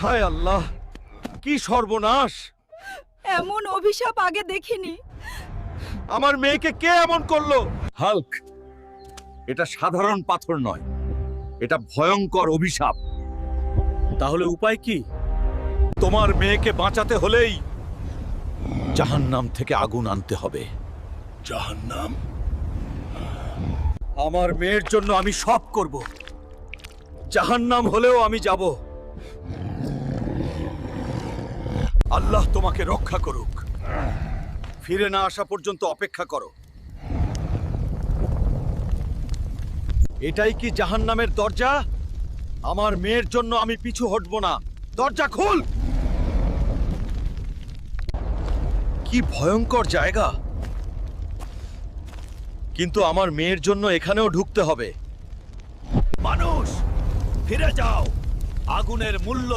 হায় আল্লাহ, কি সর্বনাশ! এমন অভিশাপ আগে দেখিনি। আমার মেয়েকে কে এমন করলো? হাল্ক, এটা সাধারণ পাথর নয়, এটা ভয়ঙ্কর অভিশাপ। তাহলে উপায় কি? তোমার মেয়েকে বাঁচাতে হলেই জাহান্নাম থেকে আগুন আনতে হবে। জাহান্নাম? আমার মেয়ের জন্য আমি সব করব। জাহান্নাম হলেও আমি যাব। আল্লাহ তোমাকে রক্ষা করুক। ফিরে না আসা পর্যন্ত অপেক্ষা করো। এটাই কি জাহান্নামের দরজা? আমার মেয়ের জন্য আমি পিছু হটব না। দরজা খুল! কি ভয়ঙ্কর জায়গা! কিন্তু আমার মেয়ের জন্য এখানেও ঢুকতে হবে। মানুষ, ফিরে যাও। আগুনের মূল্য